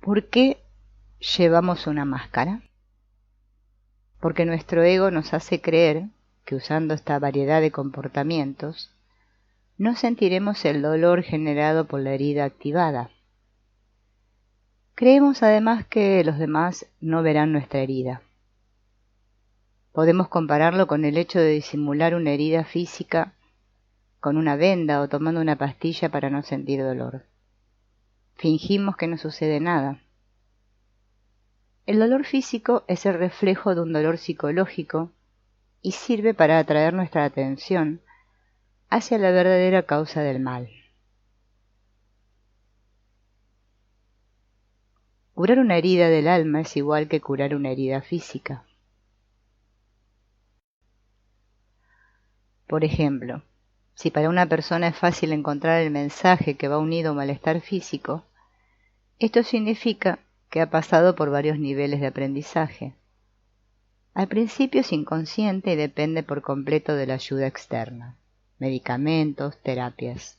¿Por qué llevamos una máscara? Porque nuestro ego nos hace creer que usando esta variedad de comportamientos, no sentiremos el dolor generado por la herida activada. Creemos además que los demás no verán nuestra herida. Podemos compararlo con el hecho de disimular una herida física con una venda o tomando una pastilla para no sentir dolor. Fingimos que no sucede nada. El dolor físico es el reflejo de un dolor psicológico y sirve para atraer nuestra atención hacia la verdadera causa del mal. Curar una herida del alma es igual que curar una herida física. Por ejemplo, si para una persona es fácil encontrar el mensaje que va unido a un malestar físico, esto significa que ha pasado por varios niveles de aprendizaje. Al principio es inconsciente y depende por completo de la ayuda externa, medicamentos, terapias.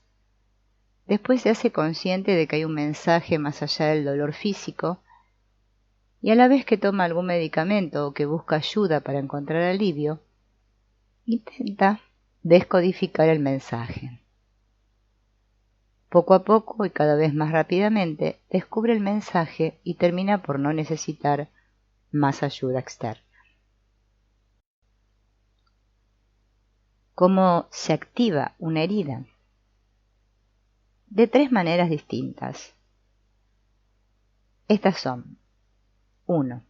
Después se hace consciente de que hay un mensaje más allá del dolor físico y a la vez que toma algún medicamento o que busca ayuda para encontrar alivio, intenta descodificar el mensaje. Poco a poco y cada vez más rápidamente descubre el mensaje y termina por no necesitar más ayuda externa. ¿Cómo se activa una herida? De 3 maneras distintas. Estas son: 1.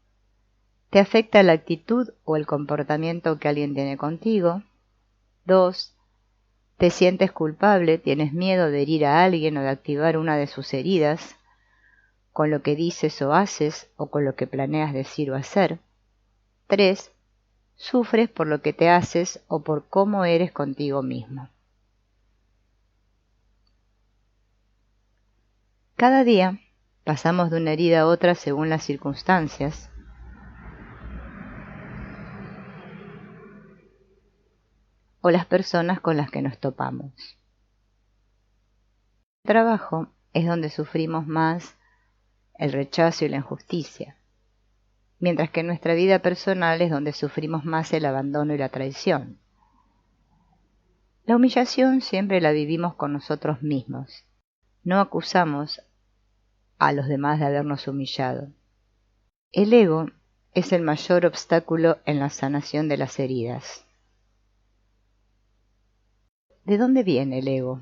Te afecta la actitud o el comportamiento que alguien tiene contigo. 2. Te sientes culpable, tienes miedo de herir a alguien o de activar una de sus heridas, con lo que dices o haces o con lo que planeas decir o hacer. 3. Sufres por lo que te haces o por cómo eres contigo mismo. Cada día pasamos de una herida a otra según las circunstancias. O las personas con las que nos topamos. El trabajo es donde sufrimos más el rechazo y la injusticia, mientras que en nuestra vida personal es donde sufrimos más el abandono y la traición. La humillación siempre la vivimos con nosotros mismos. No acusamos a los demás de habernos humillado. El ego es el mayor obstáculo en la sanación de las heridas. ¿De dónde viene el ego?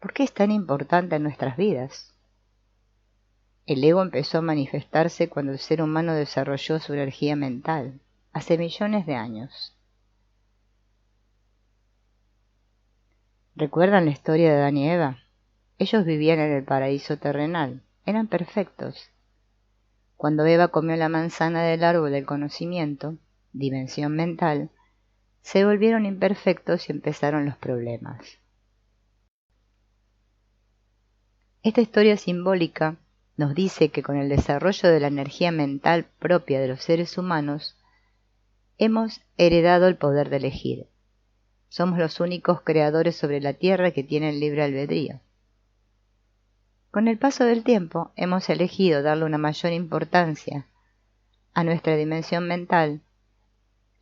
¿Por qué es tan importante en nuestras vidas? El ego empezó a manifestarse cuando el ser humano desarrolló su energía mental, hace millones de años. ¿Recuerdan la historia de Adán y Eva? Ellos vivían en el paraíso terrenal, eran perfectos. Cuando Eva comió la manzana del árbol del conocimiento, dimensión mental, se volvieron imperfectos y empezaron los problemas. Esta historia simbólica nos dice que con el desarrollo de la energía mental propia de los seres humanos, hemos heredado el poder de elegir. Somos los únicos creadores sobre la Tierra que tienen libre albedrío. Con el paso del tiempo, hemos elegido darle una mayor importancia a nuestra dimensión mental.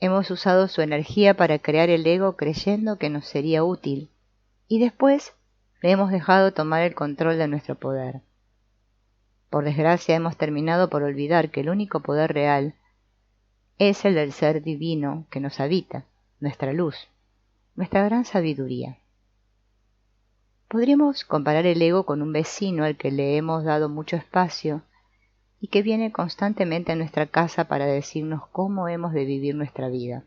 Hemos usado su energía para crear el ego creyendo que nos sería útil, y después le hemos dejado tomar el control de nuestro poder. Por desgracia, hemos terminado por olvidar que el único poder real es el del ser divino que nos habita, nuestra luz, nuestra gran sabiduría. Podríamos comparar el ego con un vecino al que le hemos dado mucho espacio y que viene constantemente a nuestra casa para decirnos cómo hemos de vivir nuestra vida.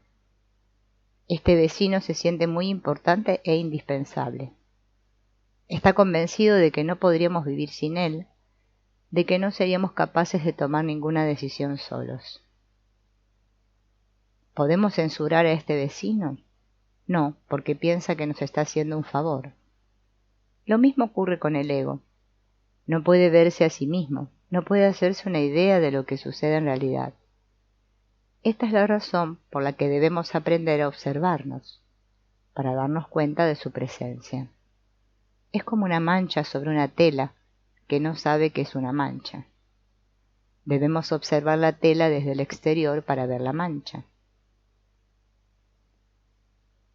Este vecino se siente muy importante e indispensable. Está convencido de que no podríamos vivir sin él, de que no seríamos capaces de tomar ninguna decisión solos. ¿Podemos censurar a este vecino? No, porque piensa que nos está haciendo un favor. Lo mismo ocurre con el ego. No puede verse a sí mismo, no puede hacerse una idea de lo que sucede en realidad. Esta es la razón por la que debemos aprender a observarnos, para darnos cuenta de su presencia. Es como una mancha sobre una tela que no sabe que es una mancha. Debemos observar la tela desde el exterior para ver la mancha.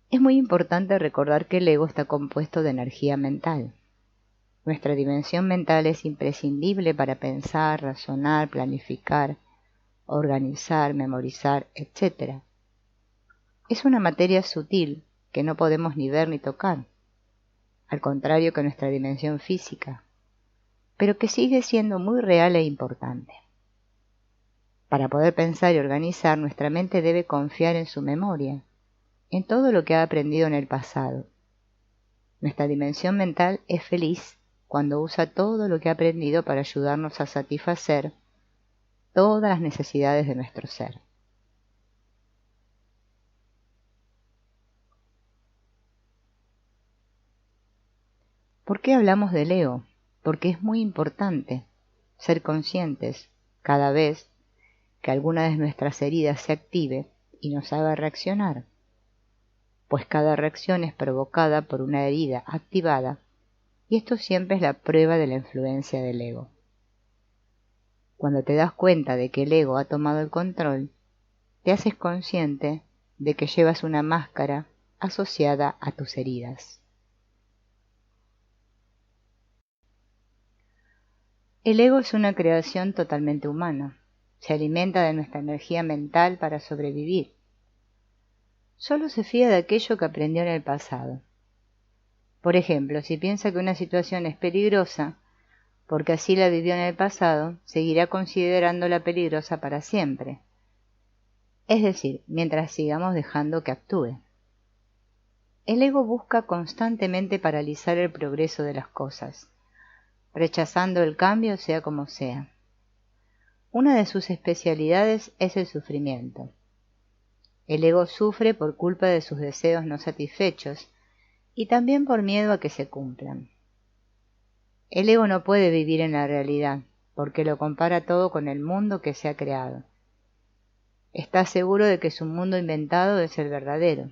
Es muy importante recordar que el ego está compuesto de energía mental. Nuestra dimensión mental es imprescindible para pensar, razonar, planificar, organizar, memorizar, etc. Es una materia sutil que no podemos ni ver ni tocar, al contrario que nuestra dimensión física, pero que sigue siendo muy real e importante. Para poder pensar y organizar, nuestra mente debe confiar en su memoria, en todo lo que ha aprendido en el pasado. Nuestra dimensión mental es feliz cuando usa todo lo que ha aprendido para ayudarnos a satisfacer todas las necesidades de nuestro ser. ¿Por qué hablamos del ego? Porque es muy importante ser conscientes cada vez que alguna de nuestras heridas se active y nos haga reaccionar, pues cada reacción es provocada por una herida activada y esto siempre es la prueba de la influencia del ego. Cuando te das cuenta de que el ego ha tomado el control, te haces consciente de que llevas una máscara asociada a tus heridas. El ego es una creación totalmente humana. Se alimenta de nuestra energía mental para sobrevivir. Solo se fía de aquello que aprendió en el pasado. Por ejemplo, si piensa que una situación es peligrosa, porque así la vivió en el pasado, seguirá considerándola peligrosa para siempre. Es decir, mientras sigamos dejando que actúe. El ego busca constantemente paralizar el progreso de las cosas, rechazando el cambio sea como sea. Una de sus especialidades es el sufrimiento. El ego sufre por culpa de sus deseos no satisfechos y también por miedo a que se cumplan. El ego no puede vivir en la realidad porque lo compara todo con el mundo que se ha creado. Está seguro de que su mundo inventado es el verdadero.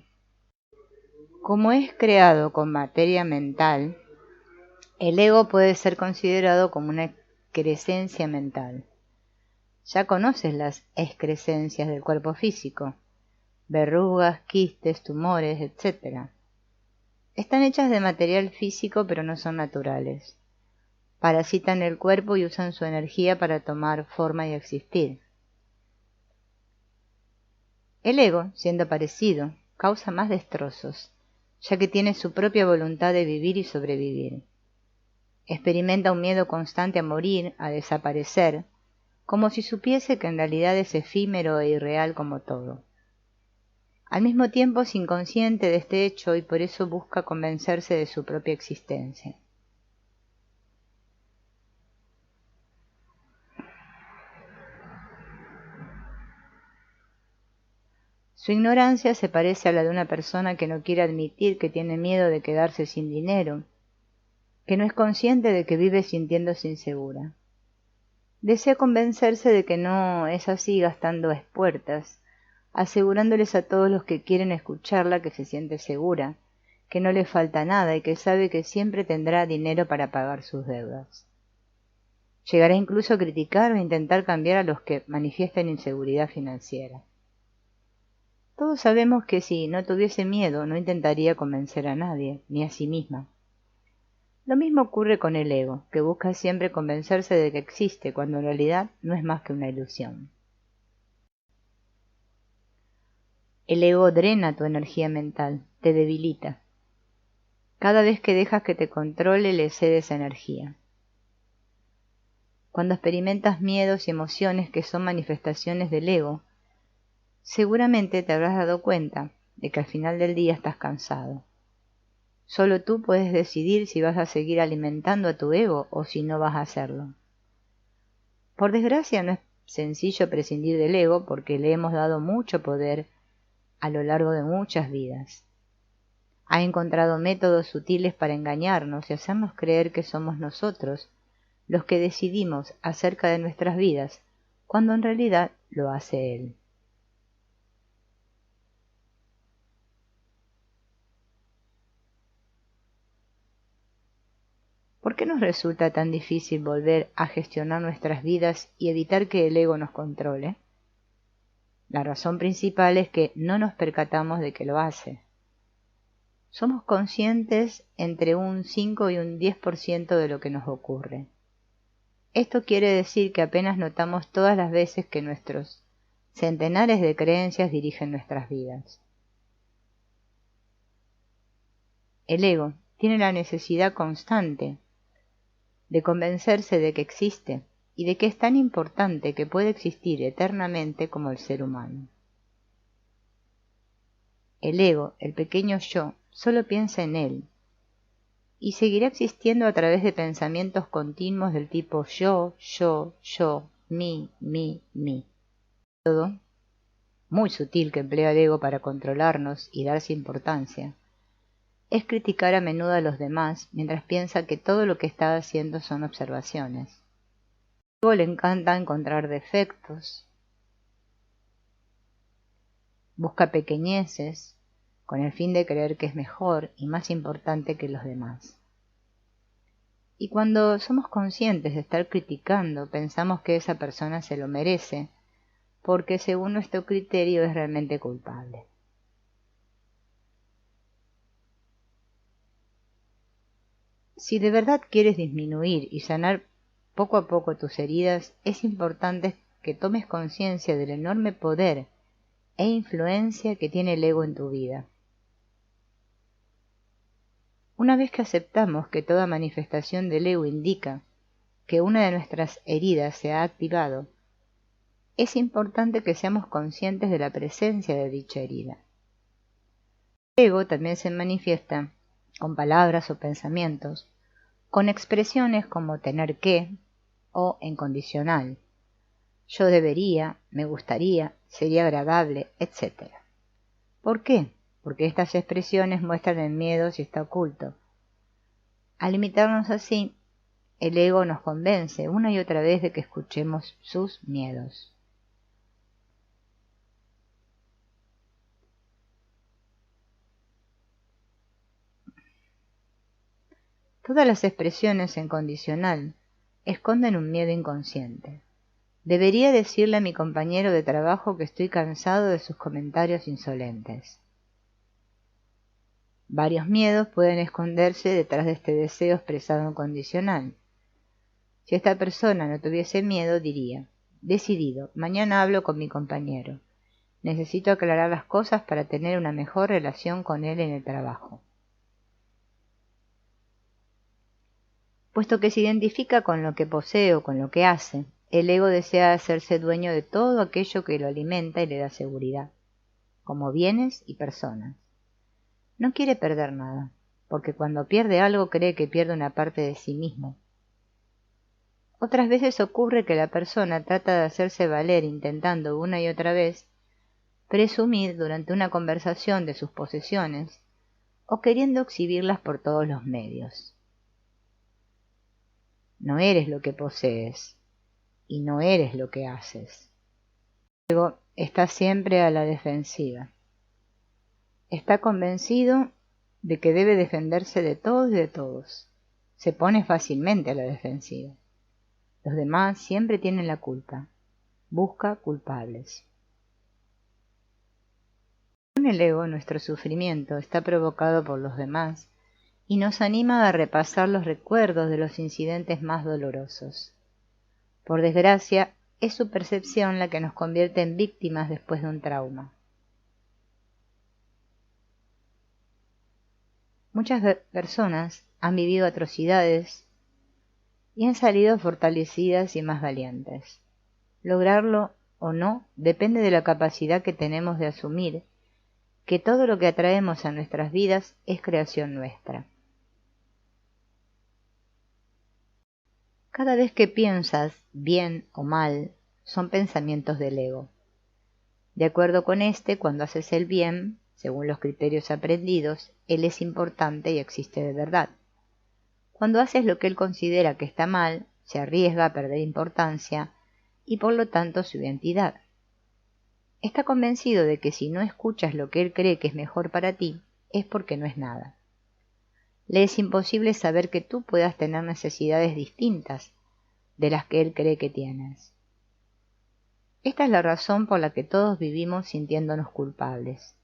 Como es creado con materia mental, el ego puede ser considerado como una excrescencia mental. Ya conoces las excrescencias del cuerpo físico, verrugas, quistes, tumores, etc. Están hechas de material físico pero no son naturales. Parasitan el cuerpo y usan su energía para tomar forma y existir. El ego, siendo parecido, causa más destrozos, ya que tiene su propia voluntad de vivir y sobrevivir. Experimenta un miedo constante a morir, a desaparecer, como si supiese que en realidad es efímero e irreal como todo. Al mismo tiempo es inconsciente de este hecho y por eso busca convencerse de su propia existencia. Su ignorancia se parece a la de una persona que no quiere admitir que tiene miedo de quedarse sin dinero, que no es consciente de que vive sintiéndose insegura. Desea convencerse de que no es así gastando a espuertas, asegurándoles a todos los que quieren escucharla que se siente segura, que no le falta nada y que sabe que siempre tendrá dinero para pagar sus deudas. Llegará incluso a criticar o intentar cambiar a los que manifiesten inseguridad financiera. Todos sabemos que si no tuviese miedo no intentaría convencer a nadie, ni a sí misma. Lo mismo ocurre con el ego, que busca siempre convencerse de que existe cuando en realidad no es más que una ilusión. El ego drena tu energía mental, te debilita. Cada vez que dejas que te controle le cedes energía. Cuando experimentas miedos y emociones que son manifestaciones del ego, seguramente te habrás dado cuenta de que al final del día estás cansado. Solo tú puedes decidir si vas a seguir alimentando a tu ego o si no vas a hacerlo. Por desgracia no es sencillo prescindir del ego porque le hemos dado mucho poder a lo largo de muchas vidas. Ha encontrado métodos sutiles para engañarnos y hacernos creer que somos nosotros los que decidimos acerca de nuestras vidas, cuando en realidad lo hace él. ¿Por qué nos resulta tan difícil volver a gestionar nuestras vidas y evitar que el ego nos controle? La razón principal es que no nos percatamos de que lo hace. Somos conscientes entre un 5 y un 10% de lo que nos ocurre. Esto quiere decir que apenas notamos todas las veces que nuestros centenares de creencias dirigen nuestras vidas. El ego tiene la necesidad constante de convencerse de que existe y de que es tan importante que puede existir eternamente como el ser humano. El ego, el pequeño yo, solo piensa en él y seguirá existiendo a través de pensamientos continuos del tipo yo, mi. Todo muy sutil que emplea el ego para controlarnos y darse importancia es criticar a menudo a los demás mientras piensa que todo lo que está haciendo son observaciones. Luego le encanta encontrar defectos, busca pequeñeces con el fin de creer que es mejor y más importante que los demás. Y cuando somos conscientes de estar criticando, pensamos que esa persona se lo merece, porque según nuestro criterio es realmente culpable. Si de verdad quieres disminuir y sanar poco a poco tus heridas, es importante que tomes conciencia del enorme poder e influencia que tiene el ego en tu vida. Una vez que aceptamos que toda manifestación del ego indica que una de nuestras heridas se ha activado, es importante que seamos conscientes de la presencia de dicha herida. El ego también se manifiesta con palabras o pensamientos, con expresiones como tener que o en condicional, yo debería, me gustaría, sería agradable, etc. ¿Por qué? Porque estas expresiones muestran el miedo si está oculto. Al limitarnos así, el ego nos convence una y otra vez de que escuchemos sus miedos. Todas las expresiones en condicional esconden un miedo inconsciente. Debería decirle a mi compañero de trabajo que estoy cansado de sus comentarios insolentes. Varios miedos pueden esconderse detrás de este deseo expresado en condicional. Si esta persona no tuviese miedo, diría, decidido, mañana hablo con mi compañero. Necesito aclarar las cosas para tener una mejor relación con él en el trabajo. Puesto que se identifica con lo que posee o con lo que hace, el ego desea hacerse dueño de todo aquello que lo alimenta y le da seguridad, como bienes y personas. No quiere perder nada, porque cuando pierde algo cree que pierde una parte de sí mismo. Otras veces ocurre que la persona trata de hacerse valer intentando una y otra vez presumir durante una conversación de sus posesiones o queriendo exhibirlas por todos los medios. No eres lo que posees y no eres lo que haces. Luego está siempre a la defensiva. Está convencido de que debe defenderse de todos y de todos. Se pone fácilmente a la defensiva. Los demás siempre tienen la culpa. Busca culpables. Con el ego, nuestro sufrimiento está provocado por los demás y nos anima a repasar los recuerdos de los incidentes más dolorosos. Por desgracia, es su percepción la que nos convierte en víctimas después de un trauma. Muchas personas han vivido atrocidades y han salido fortalecidas y más valientes. Lograrlo o no depende de la capacidad que tenemos de asumir que todo lo que atraemos a nuestras vidas es creación nuestra. Cada vez que piensas bien o mal, son pensamientos del ego. De acuerdo con este, cuando haces el bien, según los criterios aprendidos, él es importante y existe de verdad. Cuando haces lo que él considera que está mal, se arriesga a perder importancia y por lo tanto su identidad. Está convencido de que si no escuchas lo que él cree que es mejor para ti, es porque no es nada. Le es imposible saber que tú puedas tener necesidades distintas de las que él cree que tienes. Esta es la razón por la que todos vivimos sintiéndonos culpables.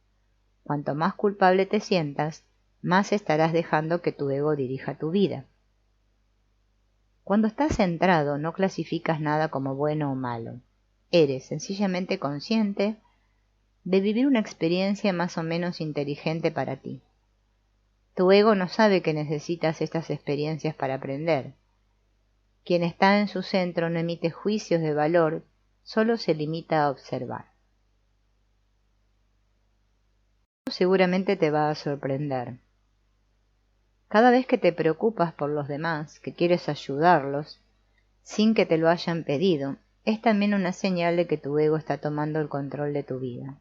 Cuanto más culpable te sientas, más estarás dejando que tu ego dirija tu vida. Cuando estás centrado, no clasificas nada como bueno o malo. Eres sencillamente consciente de vivir una experiencia más o menos inteligente para ti. Tu ego no sabe que necesitas estas experiencias para aprender. Quien está en su centro no emite juicios de valor, solo se limita a observar. Seguramente te va a sorprender. Cada vez que te preocupas por los demás, que quieres ayudarlos, sin que te lo hayan pedido, es también una señal de que tu ego está tomando el control de tu vida.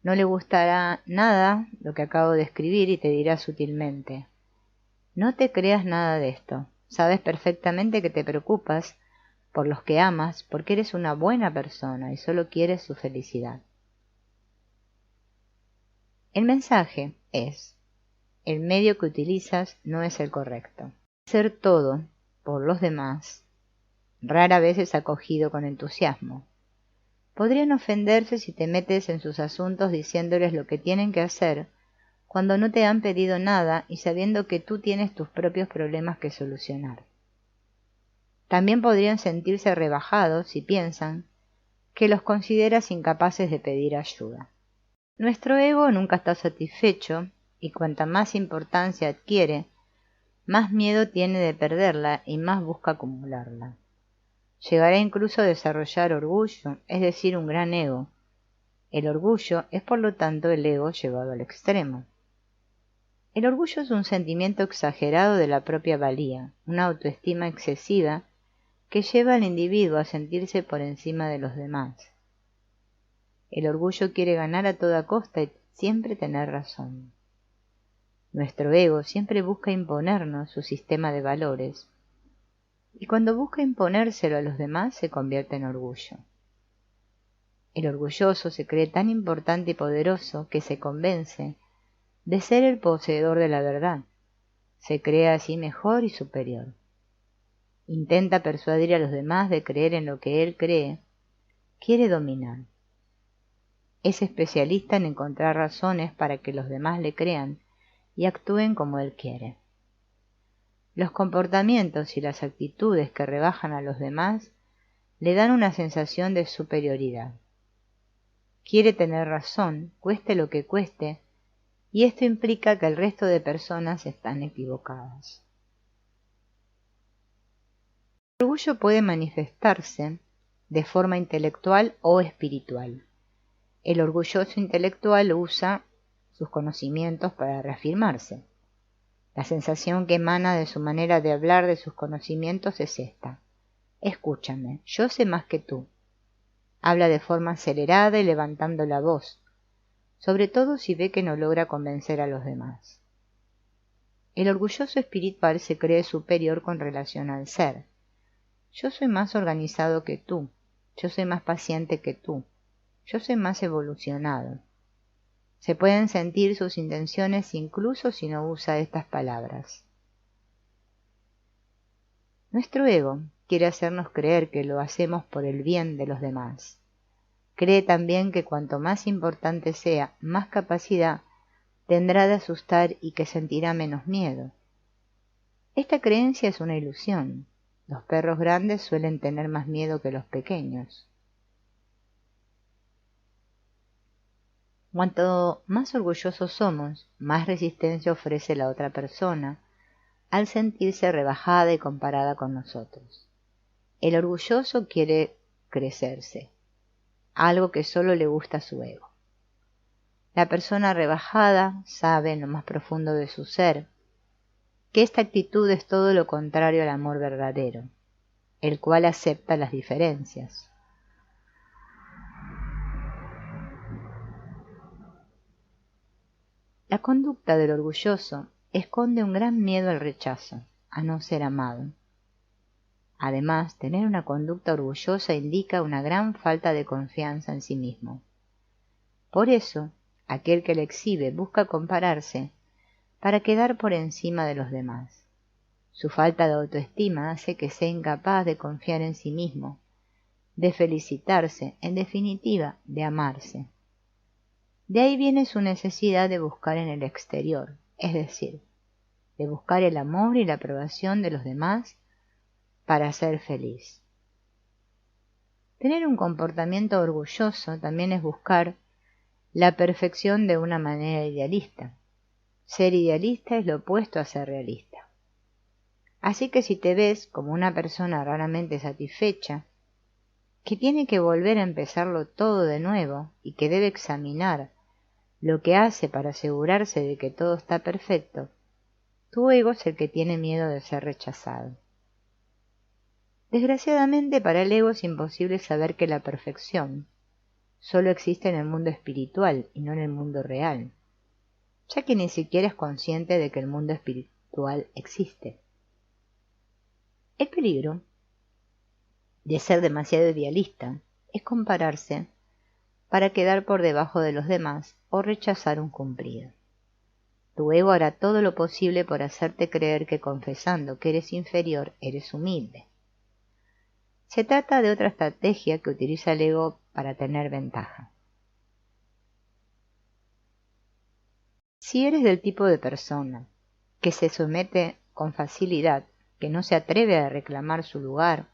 No le gustará nada lo que acabo de escribir y te dirá sutilmente: no te creas nada de esto. Sabes perfectamente que te preocupas por los que amas porque eres una buena persona y solo quieres su felicidad. El mensaje es: el medio que utilizas no es el correcto. Ser todo por los demás rara vez es acogido con entusiasmo. Podrían ofenderse si te metes en sus asuntos diciéndoles lo que tienen que hacer cuando no te han pedido nada y sabiendo que tú tienes tus propios problemas que solucionar. También podrían sentirse rebajados si piensan que los consideras incapaces de pedir ayuda. Nuestro ego nunca está satisfecho y cuanta más importancia adquiere, más miedo tiene de perderla y más busca acumularla. Llegará incluso a desarrollar orgullo, es decir, un gran ego. El orgullo es por lo tanto el ego llevado al extremo. El orgullo es un sentimiento exagerado de la propia valía, una autoestima excesiva que lleva al individuo a sentirse por encima de los demás. El orgullo quiere ganar a toda costa y siempre tener razón. Nuestro ego siempre busca imponernos su sistema de valores, y cuando busca imponérselo a los demás se convierte en orgullo. El orgulloso se cree tan importante y poderoso que se convence de ser el poseedor de la verdad. Se cree así mejor y superior. Intenta persuadir a los demás de creer en lo que él cree. Quiere dominar. Es especialista en encontrar razones para que los demás le crean y actúen como él quiere. Los comportamientos y las actitudes que rebajan a los demás le dan una sensación de superioridad. Quiere tener razón, cueste lo que cueste, y esto implica que el resto de personas están equivocadas. El orgullo puede manifestarse de forma intelectual o espiritual. El orgulloso intelectual usa sus conocimientos para reafirmarse. La sensación que emana de su manera de hablar de sus conocimientos es esta: escúchame, yo sé más que tú. Habla de forma acelerada y levantando la voz, sobre todo si ve que no logra convencer a los demás. El orgulloso espiritual se cree superior con relación al ser. Yo soy más organizado que tú, yo soy más paciente que tú, yo soy más evolucionado. Se pueden sentir sus intenciones incluso si no usa estas palabras. Nuestro ego quiere hacernos creer que lo hacemos por el bien de los demás. Cree también que cuanto más importante sea, más capacidad tendrá de asustar y que sentirá menos miedo. Esta creencia es una ilusión. Los perros grandes suelen tener más miedo que los pequeños. Cuanto más orgullosos somos, más resistencia ofrece la otra persona al sentirse rebajada y comparada con nosotros. El orgulloso quiere crecerse, algo que solo le gusta a su ego. La persona rebajada sabe en lo más profundo de su ser que esta actitud es todo lo contrario al amor verdadero, el cual acepta las diferencias. La conducta del orgulloso esconde un gran miedo al rechazo, a no ser amado. Además, tener una conducta orgullosa indica una gran falta de confianza en sí mismo. Por eso, aquel que la exhibe busca compararse para quedar por encima de los demás. Su falta de autoestima hace que sea incapaz de confiar en sí mismo, de felicitarse, en definitiva, de amarse. De ahí viene su necesidad de buscar en el exterior, es decir, de buscar el amor y la aprobación de los demás para ser feliz. Tener un comportamiento orgulloso también es buscar la perfección de una manera idealista. Ser idealista es lo opuesto a ser realista. Así que si te ves como una persona raramente satisfecha, que tiene que volver a empezarlo todo de nuevo y que debe examinar lo que hace para asegurarse de que todo está perfecto, tu ego es el que tiene miedo de ser rechazado. Desgraciadamente para el ego es imposible saber que la perfección solo existe en el mundo espiritual y no en el mundo real, ya que ni siquiera es consciente de que el mundo espiritual existe. El peligro de ser demasiado idealista es compararse para quedar por debajo de los demás o rechazar un cumplido. Tu ego hará todo lo posible por hacerte creer que confesando que eres inferior eres humilde. Se trata de otra estrategia que utiliza el ego para tener ventaja. Si eres del tipo de persona que se somete con facilidad, que no se atreve a reclamar su lugar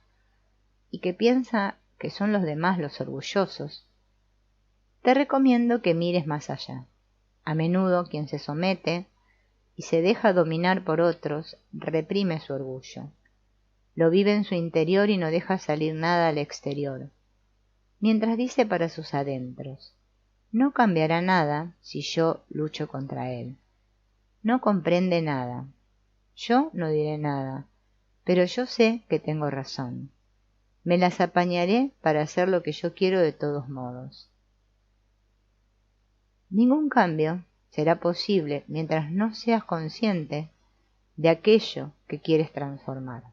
y que piensa que son los demás los orgullosos, te recomiendo que mires más allá. A menudo quien se somete y se deja dominar por otros reprime su orgullo. Lo vive en su interior y no deja salir nada al exterior, mientras dice para sus adentros: no cambiará nada si yo lucho contra él. No comprende nada. Yo no diré nada, pero yo sé que tengo razón. Me las apañaré para hacer lo que yo quiero de todos modos. Ningún cambio será posible mientras no seas consciente de aquello que quieres transformar.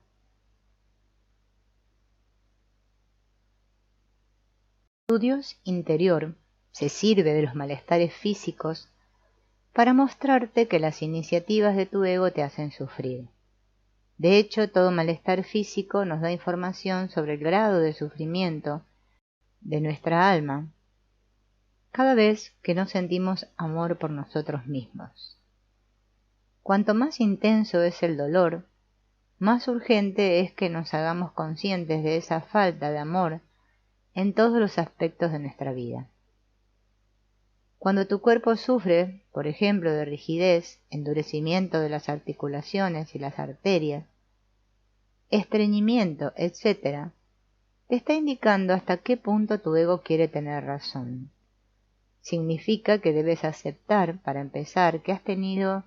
Tu Dios interior se sirve de los malestares físicos para mostrarte que las iniciativas de tu ego te hacen sufrir. De hecho, todo malestar físico nos da información sobre el grado de sufrimiento de nuestra alma cada vez que no sentimos amor por nosotros mismos. Cuanto más intenso es el dolor, más urgente es que nos hagamos conscientes de esa falta de amor en todos los aspectos de nuestra vida. Cuando tu cuerpo sufre, por ejemplo, de rigidez, endurecimiento de las articulaciones y las arterias, estreñimiento, etc., te está indicando hasta qué punto tu ego quiere tener razón. Significa que debes aceptar, para empezar, que has tenido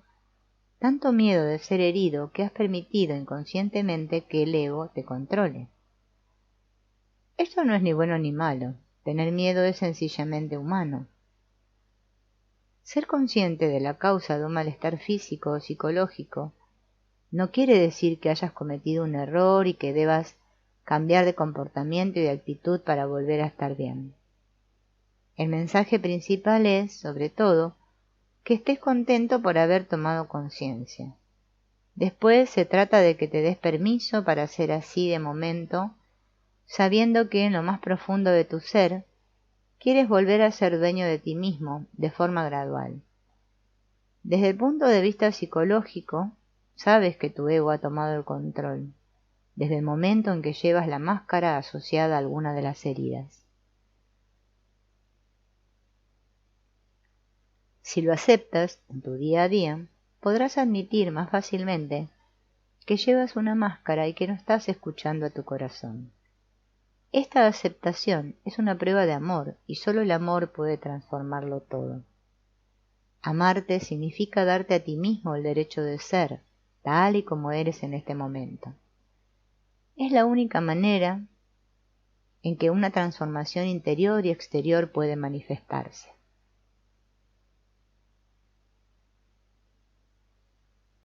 tanto miedo de ser herido que has permitido inconscientemente que el ego te controle. Esto no es ni bueno ni malo. Tener miedo es sencillamente humano. Ser consciente de la causa de un malestar físico o psicológico no quiere decir que hayas cometido un error y que debas cambiar de comportamiento y de actitud para volver a estar bien. El mensaje principal es, sobre todo, que estés contento por haber tomado conciencia. Después se trata de que te des permiso para ser así de momento, sabiendo que en lo más profundo de tu ser quieres volver a ser dueño de ti mismo de forma gradual. Desde el punto de vista psicológico, sabes que tu ego ha tomado el control, desde el momento en que llevas la máscara asociada a alguna de las heridas. Si lo aceptas en tu día a día, podrás admitir más fácilmente que llevas una máscara y que no estás escuchando a tu corazón. Esta aceptación es una prueba de amor y solo el amor puede transformarlo todo. Amarte significa darte a ti mismo el derecho de ser, tal y como eres en este momento. Es la única manera en que una transformación interior y exterior puede manifestarse.